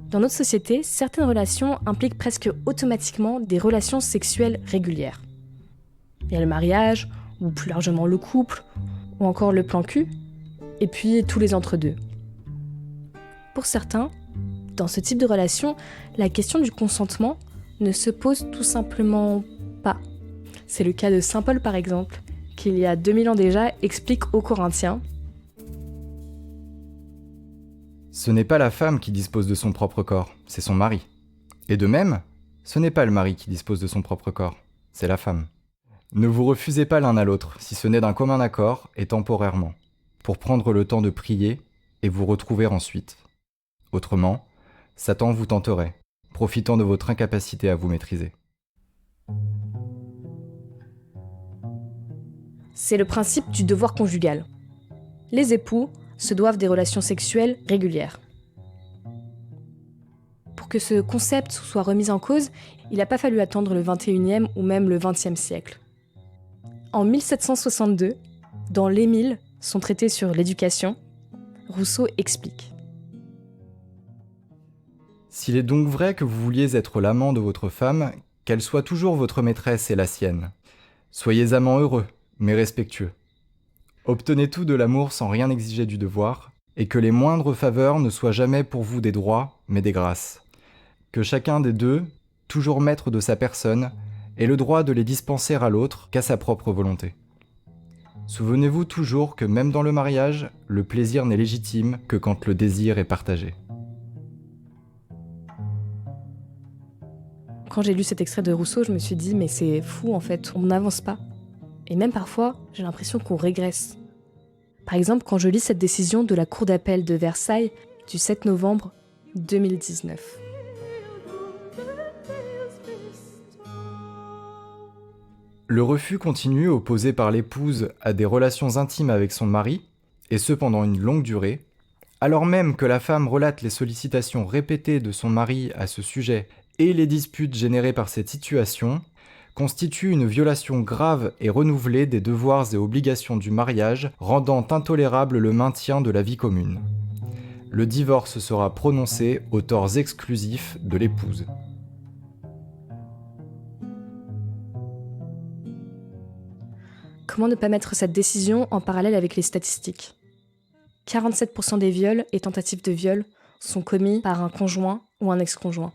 Dans notre société, certaines relations impliquent presque automatiquement des relations sexuelles régulières. Il y a le mariage, ou plus largement le couple, ou encore le plan cul, et puis tous les entre-deux. Pour certains, dans ce type de relation, la question du consentement ne se pose tout simplement pas. C'est le cas de saint Paul par exemple, qui il y a 2000 ans déjà explique aux Corinthiens: Ce n'est pas la femme qui dispose de son propre corps, c'est son mari. Et de même, ce n'est pas le mari qui dispose de son propre corps, c'est la femme. Ne vous refusez pas l'un à l'autre, si ce n'est d'un commun accord et temporairement, pour prendre le temps de prier et vous retrouver ensuite. Autrement, Satan vous tenterait, profitant de votre incapacité à vous maîtriser. C'est le principe du devoir conjugal. Les époux se doivent des relations sexuelles régulières. Pour que ce concept soit remis en cause, il n'a pas fallu attendre le 21e ou même le 20e siècle. En 1762, dans l'Émile, son traité sur l'éducation, Rousseau explique: S'il est donc vrai que vous vouliez être l'amant de votre femme, qu'elle soit toujours votre maîtresse et la sienne. Soyez amants heureux, mais respectueux. Obtenez tout de l'amour sans rien exiger du devoir, et que les moindres faveurs ne soient jamais pour vous des droits, mais des grâces. Que chacun des deux, toujours maître de sa personne, ait le droit de les dispenser à l'autre qu'à sa propre volonté. Souvenez-vous toujours que même dans le mariage, le plaisir n'est légitime que quand le désir est partagé. Quand j'ai lu cet extrait de Rousseau, je me suis dit, mais c'est fou en fait, on n'avance pas. Et même parfois, j'ai l'impression qu'on régresse. Par exemple, quand je lis cette décision de la Cour d'appel de Versailles du 7 novembre 2019. Le refus continu opposé par l'épouse à des relations intimes avec son mari, et ce pendant une longue durée, alors même que la femme relate les sollicitations répétées de son mari à ce sujet et les disputes générées par cette situation, constitue une violation grave et renouvelée des devoirs et obligations du mariage, rendant intolérable le maintien de la vie commune. Le divorce sera prononcé aux torts exclusifs de l'épouse. Comment ne pas mettre cette décision en parallèle avec les statistiques ? 47% des viols et tentatives de viol sont commis par un conjoint ou un ex-conjoint.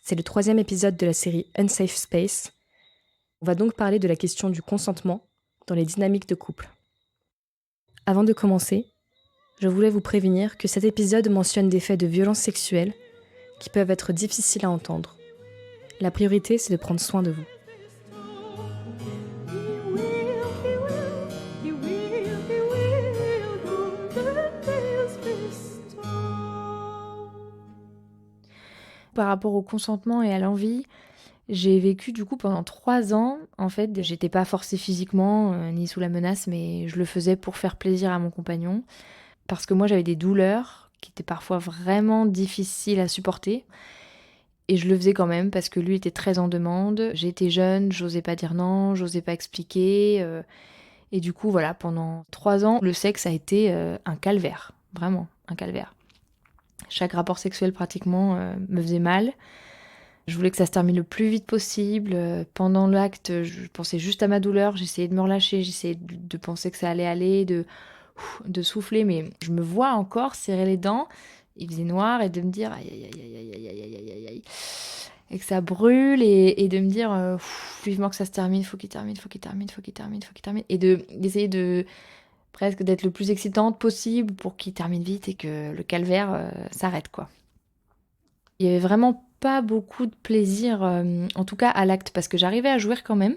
C'est le 3e épisode de la série Unsafe Space. On va donc parler de la question du consentement dans les dynamiques de couple. Avant de commencer, je voulais vous prévenir que cet épisode mentionne des faits de violence sexuelle qui peuvent être difficiles à entendre. La priorité, c'est de prendre soin de vous. Par rapport au consentement et à l'envie, j'ai vécu du coup pendant 3 ans, en fait, j'étais pas forcée physiquement, ni sous la menace, mais je le faisais pour faire plaisir à mon compagnon. Parce que moi j'avais des douleurs qui étaient parfois vraiment difficiles à supporter. Et je le faisais quand même parce que lui était très en demande. J'étais jeune, j'osais pas dire non, j'osais pas expliquer. Et du coup voilà, pendant 3 ans, le sexe a été un calvaire, vraiment un calvaire. Chaque rapport sexuel pratiquement me faisait mal. Je voulais que ça se termine le plus vite possible. Pendant l'acte, je pensais juste à ma douleur, j'essayais de me relâcher, j'essayais de penser que ça allait aller, de souffler, mais je me vois encore serrer les dents, il faisait noir, et de me dire aïe aïe aïe aïe aïe aïe aïe aïe aïe, et que ça brûle, et de me dire vivement que ça se termine, faut qu'il termine, et d'essayer de presque d'être le plus excitante possible pour qu'il termine vite et que le calvaire s'arrête, quoi. Il y avait vraiment pas beaucoup de plaisir, en tout cas à l'acte, parce que j'arrivais à jouir quand même.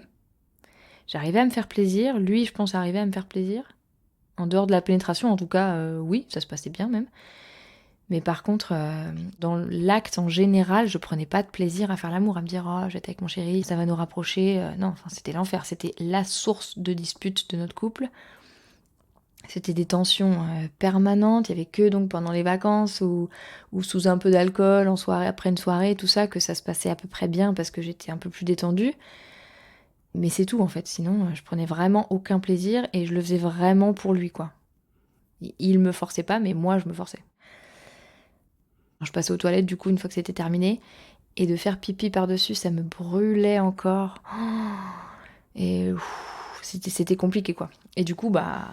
J'arrivais à me faire plaisir. Lui, je pense, arrivait à me faire plaisir. En dehors de la pénétration, en tout cas, oui, ça se passait bien même. Mais par contre, dans l'acte en général, je prenais pas de plaisir à faire l'amour, à me dire « Oh, j'étais avec mon chéri, ça va nous rapprocher ». Non, enfin, c'était l'enfer. C'était la source de dispute de notre couple. C'était des tensions permanentes. Il y avait que donc pendant les vacances ou sous un peu d'alcool, en soirée, après une soirée, tout ça, que ça se passait à peu près bien parce que j'étais un peu plus détendue. Mais c'est tout en fait. Sinon, je prenais vraiment aucun plaisir et je le faisais vraiment pour lui, quoi. Il me forçait pas, mais moi, je me forçais. Je passais aux toilettes, du coup, une fois que c'était terminé. Et de faire pipi par-dessus, ça me brûlait encore. Et c'était compliqué, quoi. Et du coup,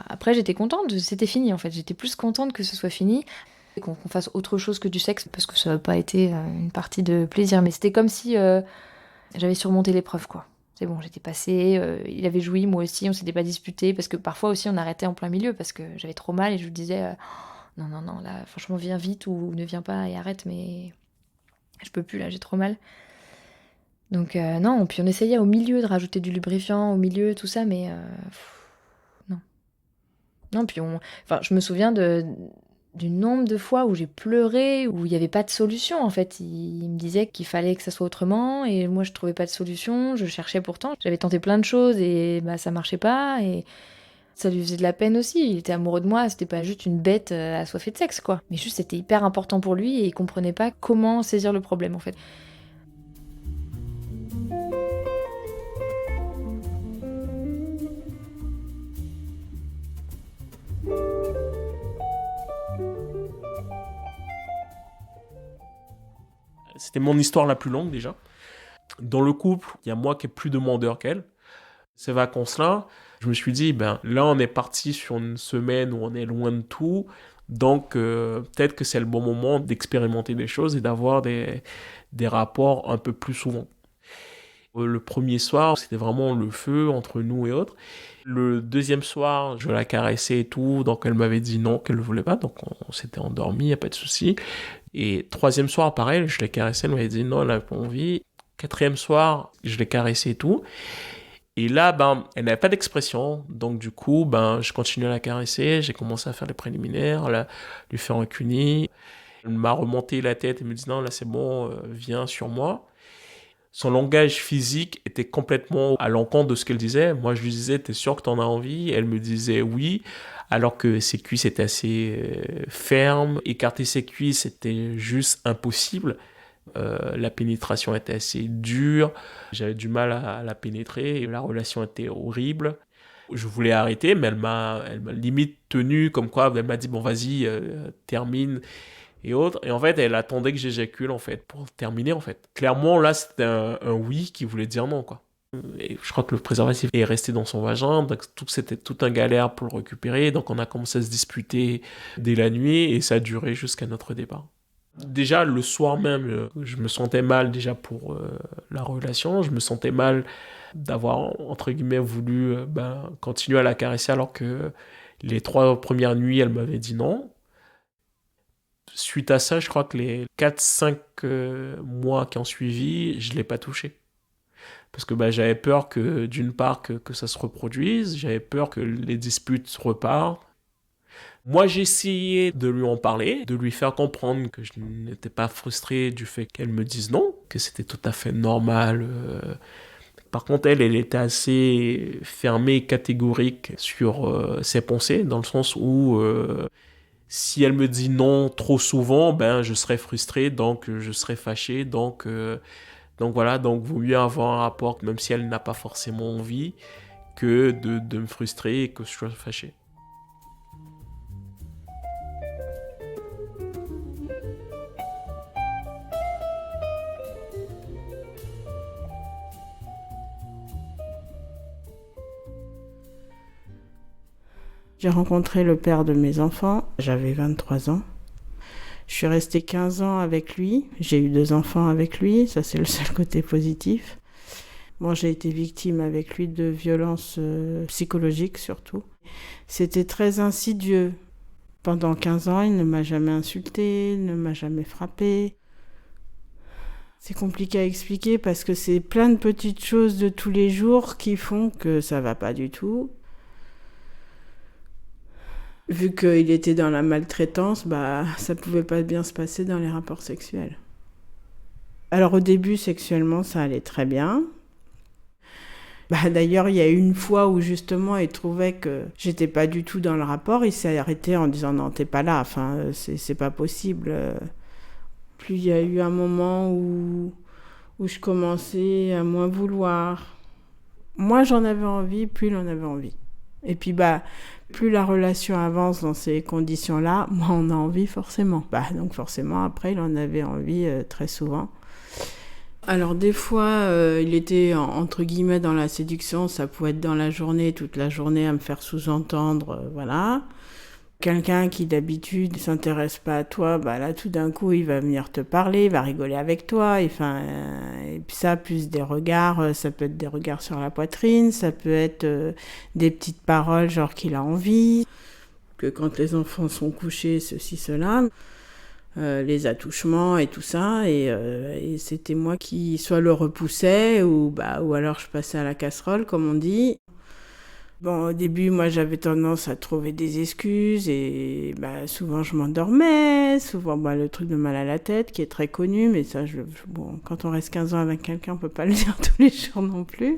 après, j'étais contente. C'était fini, en fait. J'étais plus contente que ce soit fini. Et qu'on fasse autre chose que du sexe, parce que ça n'a pas été une partie de plaisir. Mais c'était comme si j'avais surmonté l'épreuve, quoi. C'est bon, j'étais passée, il avait joui, moi aussi, on s'était pas disputé, parce que parfois aussi on arrêtait en plein milieu, parce que j'avais trop mal et je lui disais non, non, non, là, franchement, viens vite ou ne viens pas et arrête, mais je peux plus, là, j'ai trop mal. Donc non, puis on essayait au milieu de rajouter du lubrifiant, au milieu, tout ça, mais non. Non, puis je me souviens du nombre de fois où j'ai pleuré, où il n'y avait pas de solution, en fait. Il me disait qu'il fallait que ça soit autrement, et moi, je trouvais pas de solution, je cherchais pourtant. J'avais tenté plein de choses, et ça marchait pas, et ça lui faisait de la peine aussi. Il était amoureux de moi, c'était pas juste une bête assoiffée de sexe, quoi. Mais juste, c'était hyper important pour lui, et il comprenait pas comment saisir le problème, en fait. C'était mon histoire la plus longue déjà. Dans le couple, il y a moi qui est plus demandeur qu'elle. Ces vacances-là, je me suis dit, là on est parti sur une semaine où on est loin de tout. Donc peut-être que c'est le bon moment d'expérimenter des choses et d'avoir des rapports un peu plus souvent. Le premier soir, c'était vraiment le feu entre nous et autres. Le deuxième soir, je la caressais et tout, donc elle m'avait dit non, qu'elle ne voulait pas, donc on s'était endormi, il n'y a pas de souci. Et troisième soir, pareil, je l'ai caressée, elle m'avait dit non, elle n'avait pas envie. Quatrième soir, je l'ai caressée et tout. Et là, elle n'avait pas d'expression, donc du coup, je continuais à la caresser, j'ai commencé à faire les préliminaires, lui faire un cuni. Elle m'a remonté la tête et me dit non, là c'est bon, viens sur moi. Son langage physique était complètement à l'encontre de ce qu'elle disait. Moi, je lui disais, t'es sûr que t'en as envie? Elle me disait oui, alors que ses cuisses étaient assez fermes. Écarter ses cuisses, c'était juste impossible. La pénétration était assez dure. J'avais du mal à la pénétrer et la relation était horrible. Je voulais arrêter, mais elle m'a limite tenu comme quoi, elle m'a dit, bon, vas-y, termine. Et autres. Et en fait, elle attendait que j'éjacule, en fait, pour terminer, en fait. Clairement, là, c'était un oui qui voulait dire non, quoi. Et je crois que le préservatif est resté dans son vagin, donc c'était tout un galère pour le récupérer. Donc on a commencé à se disputer dès la nuit, et ça a duré jusqu'à notre départ. Déjà, le soir même, je me sentais mal déjà pour la relation. Je me sentais mal d'avoir, entre guillemets, voulu continuer à la caresser alors que les 3 premières nuits, elle m'avait dit non. Suite à ça, je crois que les 4-5 mois qui ont suivi, je ne l'ai pas touché. Parce que j'avais peur que, d'une part, que ça se reproduise, j'avais peur que les disputes repartent. Moi, j'ai essayé de lui en parler, de lui faire comprendre que je n'étais pas frustré du fait qu'elle me dise non, que c'était tout à fait normal. Par contre, elle était assez fermée, catégorique sur ses pensées, dans le sens où si elle me dit non trop souvent, je serai frustré, donc je serai fâché, donc voilà, donc vaut mieux avoir un rapport, même si elle n'a pas forcément envie, que de me frustrer et que je sois fâché. J'ai rencontré le père de mes enfants, j'avais 23 ans. Je suis restée 15 ans avec lui, j'ai eu 2 enfants avec lui, ça c'est le seul côté positif. Bon, j'ai été victime avec lui de violences psychologiques surtout. C'était très insidieux. Pendant 15 ans, il ne m'a jamais insulté, ne m'a jamais frappé. C'est compliqué à expliquer parce que c'est plein de petites choses de tous les jours qui font que ça va pas du tout. Vu qu'il était dans la maltraitance, ça pouvait pas bien se passer dans les rapports sexuels. Alors au début, sexuellement, ça allait très bien. D'ailleurs, il y a eu une fois où justement, il trouvait que j'étais pas du tout dans le rapport. Il s'est arrêté en disant non, t'es pas là, c'est pas possible. Puis il y a eu un moment où je commençais à moins vouloir. Moins j'en avais envie, plus il en avait envie. Et puis Plus la relation avance dans ces conditions-là, moins on a envie forcément. Donc forcément, après, il en avait envie très souvent. Alors des fois, il était entre guillemets dans la séduction, ça pouvait être dans la journée, toute la journée à me faire sous-entendre, voilà. Quelqu'un qui d'habitude ne s'intéresse pas à toi, là tout d'un coup il va venir te parler, il va rigoler avec toi, et puis ça, plus des regards, ça peut être des regards sur la poitrine, ça peut être des petites paroles genre qu'il a envie, que quand les enfants sont couchés, ceci, cela, les attouchements et tout ça, et c'était moi qui soit le repoussais, ou alors je passais à la casserole comme on dit. Bon, au début, moi, j'avais tendance à trouver des excuses et souvent je m'endormais, souvent le truc de mal à la tête qui est très connu, mais ça, quand on reste 15 ans avec quelqu'un, on peut pas le dire tous les jours non plus.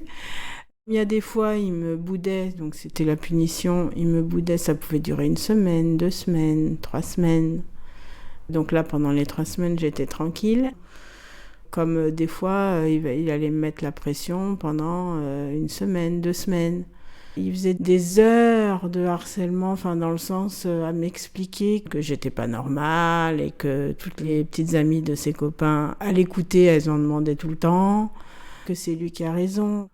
Il y a des fois, il me boudait, donc c'était la punition, il me boudait, ça pouvait durer 1 semaine, 2 semaines, 3 semaines. Donc là, pendant les 3 semaines, j'étais tranquille. Comme des fois, il allait me mettre la pression pendant 1 semaine, 2 semaines. Il faisait des heures de harcèlement, dans le sens à m'expliquer que j'étais pas normale et que toutes les petites amies de ses copains, à l'écouter, elles en demandaient tout le temps, que c'est lui qui a raison.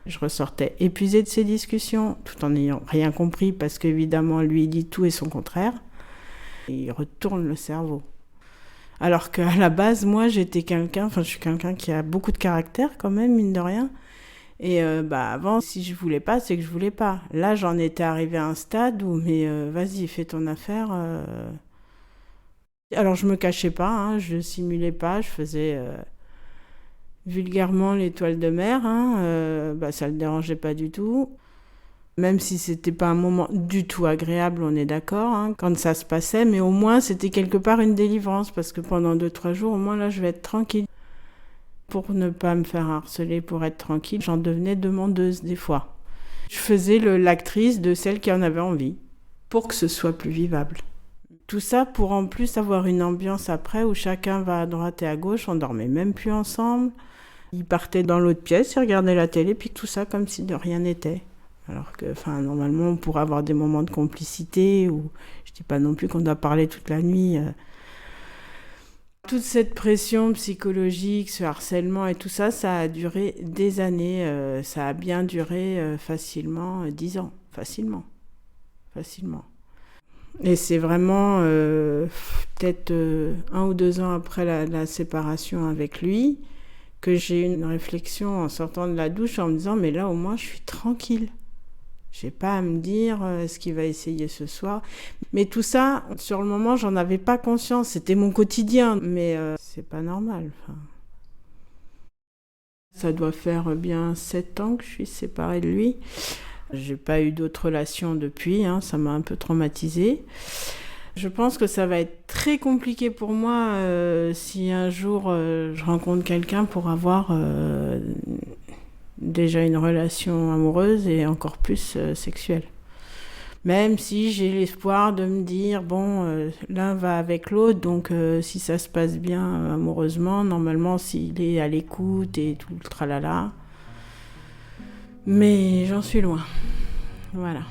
Je ressortais épuisée de ces discussions, tout en n'ayant rien compris, parce qu'évidemment, lui, il dit tout et son contraire. Il retourne le cerveau. Alors qu'à la base, moi, je suis quelqu'un qui a beaucoup de caractère quand même, mine de rien. Et avant, si je voulais pas, c'est que je voulais pas. Là, j'en étais arrivée à un stade où, vas-y, fais ton affaire. Alors, je me cachais pas, je simulais pas, je faisais vulgairement l'étoile de mer. Ça le dérangeait pas du tout. Même si c'était pas un moment du tout agréable, on est d'accord, quand ça se passait, mais au moins, c'était quelque part une délivrance, parce que pendant 2-3 jours, au moins, là, je vais être tranquille. Pour ne pas me faire harceler, pour être tranquille, j'en devenais demandeuse des fois. Je faisais l'actrice de celle qui en avait envie, pour que ce soit plus vivable. Tout ça pour en plus avoir une ambiance après où chacun va à droite et à gauche, on dormait même plus ensemble. Ils partaient dans l'autre pièce, ils regardaient la télé, puis tout ça comme si de rien n'était. Alors que, normalement, on pourrait avoir des moments de complicité, ou je dis pas non plus qu'on doit parler toute la nuit. Toute cette pression psychologique, ce harcèlement et tout ça, ça a duré des années. Ça a bien duré facilement 10 ans. Facilement. Et c'est vraiment peut-être 1 ou 2 ans après la séparation avec lui que j'ai eu une réflexion en sortant de la douche en me disant « Mais là, au moins, je suis tranquille. J'ai pas à me dire ce qu'il va essayer ce soir. » Mais tout ça, sur le moment, j'en avais pas conscience. C'était mon quotidien. Mais c'est pas normal. Ça doit faire bien 7 ans que je suis séparée de lui. J'ai pas eu d'autres relations depuis. Ça m'a un peu traumatisée. Je pense que ça va être très compliqué pour moi si un jour je rencontre quelqu'un pour avoir déjà une relation amoureuse et encore plus sexuelle. Même si j'ai l'espoir de me dire, l'un va avec l'autre, donc si ça se passe bien amoureusement, normalement s'il est à l'écoute et tout le tralala. Mais j'en suis loin. Voilà.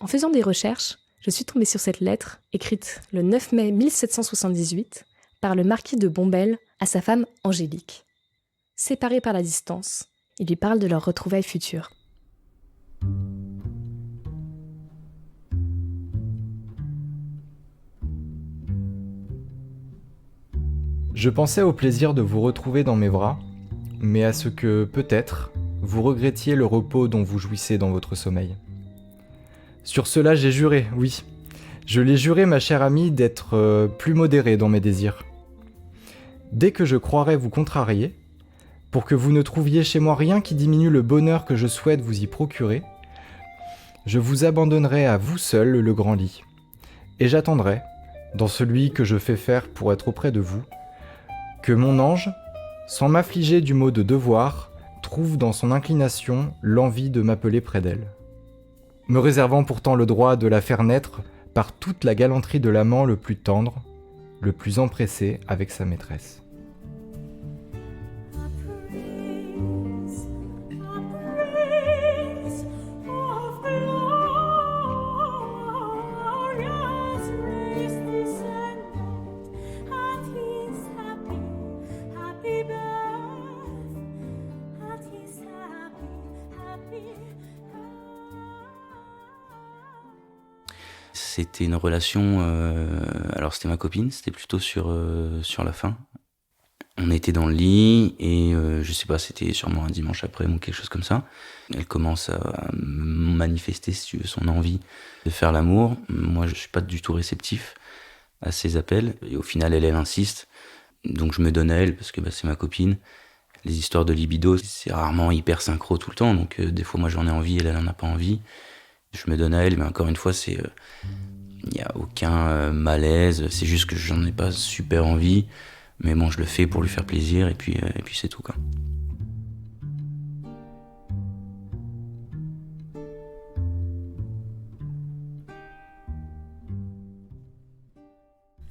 En faisant des recherches, je suis tombée sur cette lettre, écrite le 9 mai 1778, par le marquis de Bombelles à sa femme Angélique. Séparés par la distance, il lui parle de leur retrouvailles futures. Je pensais au plaisir de vous retrouver dans mes bras, mais à ce que, peut-être, vous regrettiez le repos dont vous jouissez dans votre sommeil. Sur cela, j'ai juré, oui. Je l'ai juré, ma chère amie, d'être plus modéré dans mes désirs. Dès que je croirais vous contrarier, pour que vous ne trouviez chez moi rien qui diminue le bonheur que je souhaite vous y procurer, je vous abandonnerai à vous seul le grand lit, et j'attendrai, dans celui que je fais faire pour être auprès de vous, Que mon ange, sans m'affliger du mot de devoir, trouve dans son inclination l'envie de m'appeler près d'elle. Me réservant pourtant le droit de la faire naître par toute la galanterie de l'amant le plus tendre, le plus empressé avec sa maîtresse. C'était une relation, alors c'était ma copine, c'était plutôt sur la fin. On était dans le lit et je sais pas, c'était sûrement un dimanche après ou quelque chose comme ça. Elle commence à manifester, si tu veux, son envie de faire l'amour. Moi, je suis pas du tout réceptif à ses appels et au final, elle insiste. Donc je me donne à elle parce que c'est ma copine. Les histoires de libido, c'est rarement hyper synchro tout le temps, donc des fois moi j'en ai envie, elle en a pas envie. Je me donne à elle, mais encore une fois, il n'y a aucun malaise, c'est juste que j'en ai pas super envie, mais bon, je le fais pour lui faire plaisir, et puis c'est tout, quoi.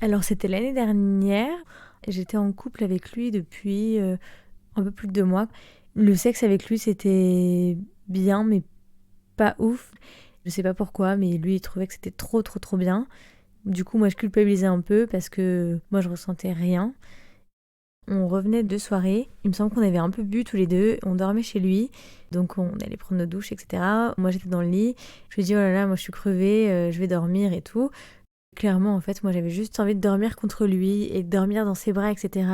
Alors c'était l'année dernière, j'étais en couple avec lui depuis un peu plus de 2 mois. Le sexe avec lui c'était bien mais pas ouf. Je sais pas pourquoi mais lui il trouvait que c'était trop bien. Du coup moi je culpabilisais un peu parce que moi je ressentais rien. On revenait de soirée, il me semble qu'on avait un peu bu tous les deux, on dormait chez lui, donc on allait prendre nos douches, etc. Moi j'étais dans le lit, je lui ai dit oh là là moi je suis crevée, je vais dormir et tout. Clairement, en fait, moi, j'avais juste envie de dormir contre lui et de dormir dans ses bras, etc.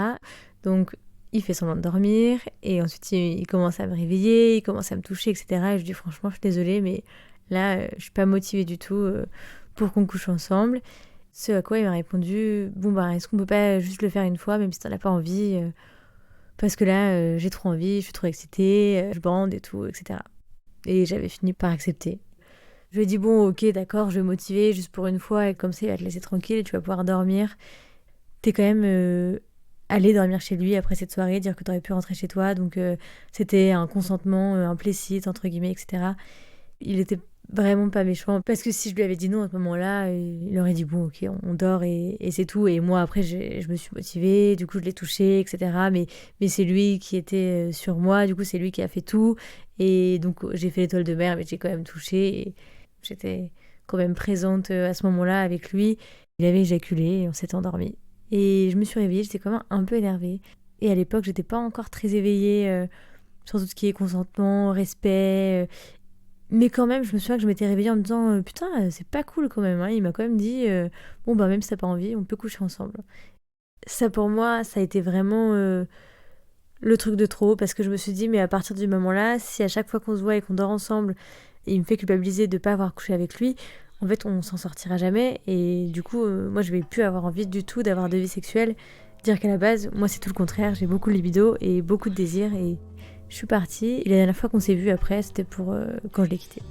Donc, il fait semblant de dormir et ensuite, il commence à me réveiller, il commence à me toucher, etc. Et je lui dis, franchement, je suis désolée, mais là, je suis pas motivée du tout pour qu'on couche ensemble. Ce à quoi il m'a répondu, bon, est-ce qu'on peut pas juste le faire une fois, même si t'en as pas envie parce que là, j'ai trop envie, je suis trop excitée, je bande et tout, etc. Et j'avais fini par accepter. Je lui ai dit, bon, ok, d'accord, je vais motiver juste pour une fois, et comme ça, il va te laisser tranquille et tu vas pouvoir dormir. T'es quand même allé dormir chez lui après cette soirée, dire que t'aurais pu rentrer chez toi, donc c'était un consentement implicite, entre guillemets, etc. Il était vraiment pas méchant, parce que si je lui avais dit non à ce moment-là, il aurait dit, bon, ok, on dort et c'est tout. Et moi, après, je me suis motivée, du coup, je l'ai touché, etc. Mais c'est lui qui était sur moi, du coup, c'est lui qui a fait tout. Et donc, j'ai fait l'étoile de mer, mais j'ai quand même touché. Et j'étais quand même présente à ce moment-là avec lui. Il avait éjaculé et on s'est endormi. Et je me suis réveillée, j'étais quand même un peu énervée. Et à l'époque, j'étais pas encore très éveillée sur tout ce qui est consentement, respect. Mais quand même, je me souviens que je m'étais réveillée en me disant putain, c'est pas cool quand même. Hein. Il m'a quand même dit bon, même si t'as pas envie, on peut coucher ensemble. Ça, pour moi, ça a été vraiment le truc de trop parce que je me suis dit, mais à partir du moment-là, si à chaque fois qu'on se voit et qu'on dort ensemble, il me fait culpabiliser de ne pas avoir couché avec lui, en fait, on s'en sortira jamais. Et du coup, moi, je vais plus avoir envie du tout d'avoir de vie sexuelle. Dire qu'à la base, moi, c'est tout le contraire. J'ai beaucoup de libido et beaucoup de désir. Et je suis partie. Et la dernière fois qu'on s'est vu après, c'était pour quand je l'ai quitté.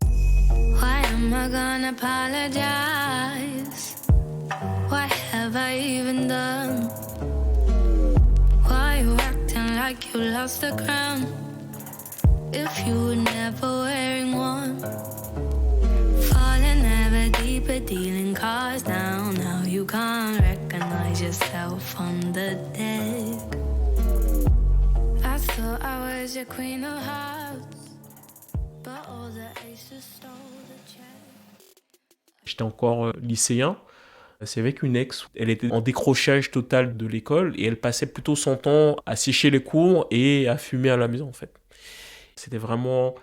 Why am I gonna apologize? What have I even done? Why you acting like you lost the crown? If you were never wearing one, falling ever deeper, dealing cards down. Now you can't recognize yourself on the deck. I thought I was your queen of hearts, but all the aces stole the check. J'étais encore lycéen. C'est avec une ex. Elle était en décrochage total de l'école et elle passait plutôt son temps à sécher les cours et à fumer à la maison, en fait. C'était vraiment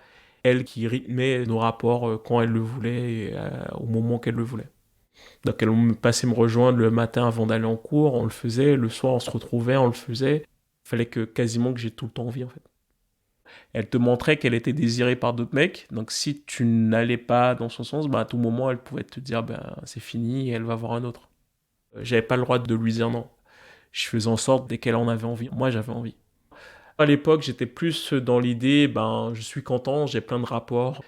elle qui rythmait nos rapports quand elle le voulait et au moment qu'elle le voulait. Donc elle passait me rejoindre le matin avant d'aller en cours, on le faisait. Le soir, on se retrouvait, on le faisait. Il fallait quasiment que j'ai tout le temps envie, en fait. Elle te montrait qu'elle était désirée par d'autres mecs. Donc si tu n'allais pas dans son sens, à tout moment, elle pouvait te dire c'est fini et elle va voir un autre. J'avais pas le droit de lui dire non. Je faisais en sorte dès qu'elle en avait envie. Moi, j'avais envie. À l'époque, j'étais plus dans l'idée, je suis content, j'ai plein de rapports.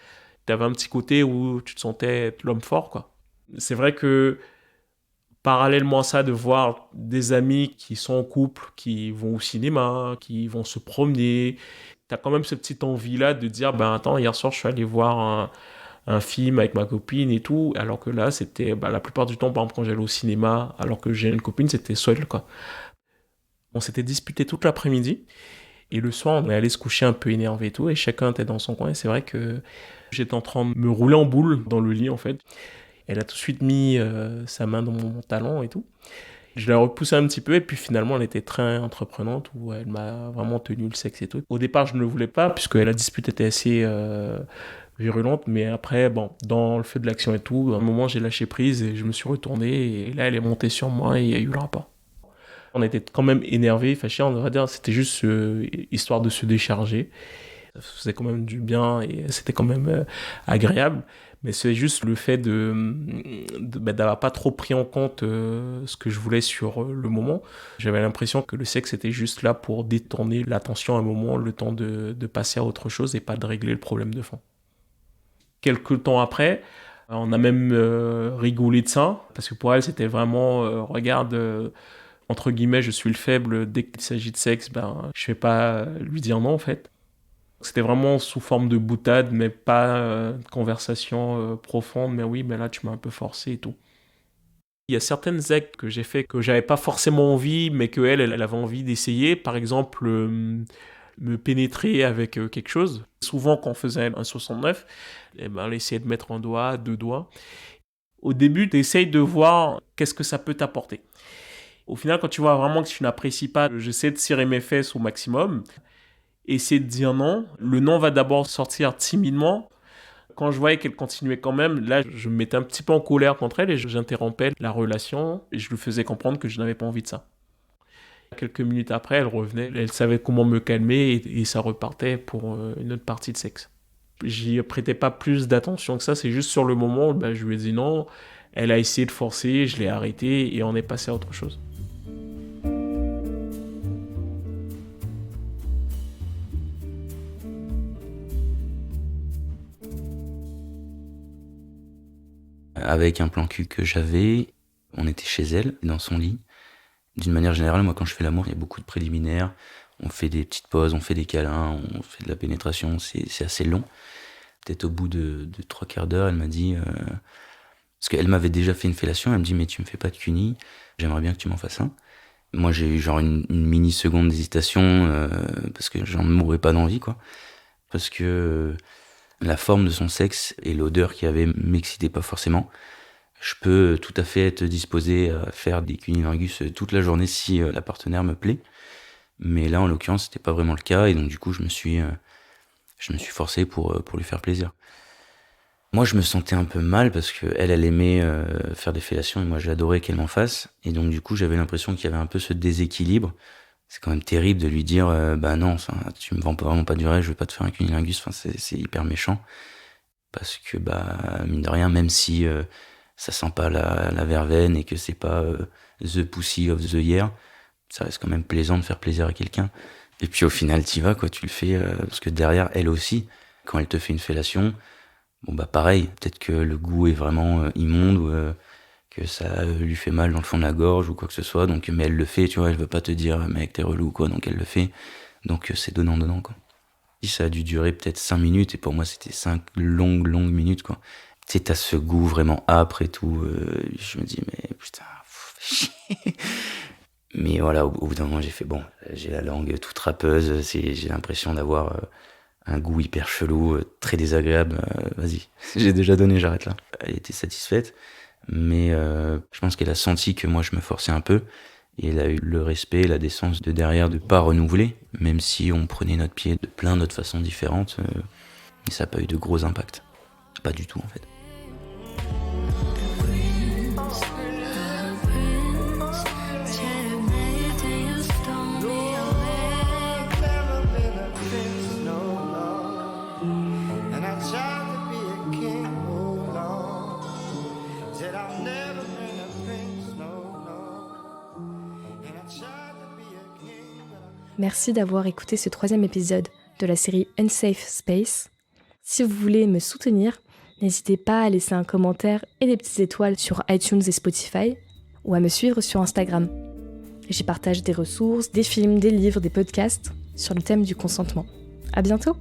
T'avais un petit côté où tu te sentais être l'homme fort, quoi. C'est vrai que Parallèlement à ça, de voir des amis qui sont en couple, qui vont au cinéma, qui vont se promener, t'as quand même cette petite envie-là de dire, ben attends, hier soir, je suis allé voir un film avec ma copine et tout, alors que là, c'était la plupart du temps, par exemple, quand j'allais au cinéma, alors que j'ai une copine, c'était seul, quoi. On s'était disputé toute l'après-midi, et le soir, on est allé se coucher un peu énervé et tout, et chacun était dans son coin, et c'est vrai que j'étais en train de me rouler en boule dans le lit, en fait. Elle a tout de suite mis sa main dans mon talon et tout. Je l'ai repoussée un petit peu, et puis finalement, elle était très entreprenante, où elle m'a vraiment tenu le sexe et tout. Au départ, je ne le voulais pas, puisque la dispute était assez virulente, mais après, bon, dans le feu de l'action et tout, à un moment, j'ai lâché prise, et je me suis retourné, et là, elle est montée sur moi, et il y a eu le rapport. On était quand même énervés, fâchés, on va dire, c'était juste histoire de se décharger. Ça faisait quand même du bien, et c'était quand même agréable. Mais c'est juste le fait d'avoir pas trop pris en compte ce que je voulais sur le moment. J'avais l'impression que le sexe était juste là pour détourner l'attention à un moment, le temps de passer à autre chose et pas de régler le problème de fond. Quelques temps après, on a même rigolé de ça, parce que pour elle, c'était vraiment, regarde, entre guillemets, je suis le faible, dès qu'il s'agit de sexe, je vais pas lui dire non en fait. C'était vraiment sous forme de boutade, mais pas de conversation profonde. Mais oui, mais là, tu m'as un peu forcé et tout. Il y a certaines actes que j'ai fait que j'avais pas forcément envie, mais qu'elle avait envie d'essayer. Par exemple, me pénétrer avec quelque chose. Souvent, quand on faisait un 69, elle essayait de mettre un doigt, 2 doigts. Au début, tu essayes de voir qu'est-ce que ça peut t'apporter. Au final, quand tu vois vraiment que tu n'apprécies pas, j'essaie de cirer mes fesses au maximum. Essayer de dire non. Le non va d'abord sortir timidement. Quand je voyais qu'elle continuait quand même, là, je me mettais un petit peu en colère contre elle et j'interrompais la relation et je lui faisais comprendre que je n'avais pas envie de ça. Quelques minutes après, elle revenait. Elle savait comment me calmer et ça repartait pour une autre partie de sexe. J'y prêtais pas plus d'attention que ça. C'est juste sur le moment, je lui ai dit non. Elle a essayé de forcer, je l'ai arrêté et on est passé à autre chose. Avec un plan cul que j'avais, on était chez elle, dans son lit. D'une manière générale, moi, quand je fais l'amour, il y a beaucoup de préliminaires. On fait des petites pauses, on fait des câlins, on fait de la pénétration, c'est assez long. Peut-être au bout de 3/4 d'heure, elle m'a dit... parce qu'elle m'avait déjà fait une fellation, elle me dit « Mais tu me fais pas de cuni, j'aimerais bien que tu m'en fasses un ». Moi, j'ai eu genre une mini-seconde d'hésitation, parce que j'en mourais pas d'envie, quoi. Parce que... la forme de son sexe et l'odeur qu'il y avait m'excitaient pas forcément. Je peux tout à fait être disposé à faire des cunnilingus toute la journée si la partenaire me plaît. Mais là, en l'occurrence, c'était pas vraiment le cas et donc du coup, je me suis forcé pour lui faire plaisir. Moi, je me sentais un peu mal parce que elle aimait faire des fellations et moi, j'adorais qu'elle m'en fasse. Et donc du coup, j'avais l'impression qu'il y avait un peu ce déséquilibre. C'est quand même terrible de lui dire non, tu me vends vraiment pas du rêve, je vais pas te faire un cunnilingus, c'est hyper méchant. Parce que mine de rien, même si ça sent pas la verveine et que c'est pas the pussy of the year, ça reste quand même plaisant de faire plaisir à quelqu'un. Et puis au final, t'y vas, quoi, tu le fais, parce que derrière, elle aussi, quand elle te fait une fellation, pareil, peut-être que le goût est vraiment immonde ou que ça lui fait mal dans le fond de la gorge ou quoi que ce soit, donc, mais elle le fait, tu vois, elle veut pas te dire mec t'es relou quoi, donc elle le fait, donc c'est donnant quoi. Ça a dû durer peut-être 5 minutes et pour moi c'était 5 longues minutes quoi. Tu sais, t'as ce goût vraiment âpre et tout, je me dis mais putain, fais chier. Mais voilà, au bout d'un moment j'ai fait j'ai la langue toute râpeuse, j'ai l'impression d'avoir un goût hyper chelou, très désagréable, vas-y, j'ai déjà donné, j'arrête là. Elle était satisfaite. Mais je pense qu'elle a senti que moi je me forçais un peu et elle a eu le respect et la décence de derrière de pas renouveler, même si on prenait notre pied de plein d'autres façons différentes, et ça n'a pas eu de gros impacts. Pas du tout en fait. Merci d'avoir écouté ce 3e épisode de la série Unsafe Space. Si vous voulez me soutenir, n'hésitez pas à laisser un commentaire et des petites étoiles sur iTunes et Spotify, ou à me suivre sur Instagram. J'y partage des ressources, des films, des livres, des podcasts sur le thème du consentement. À bientôt!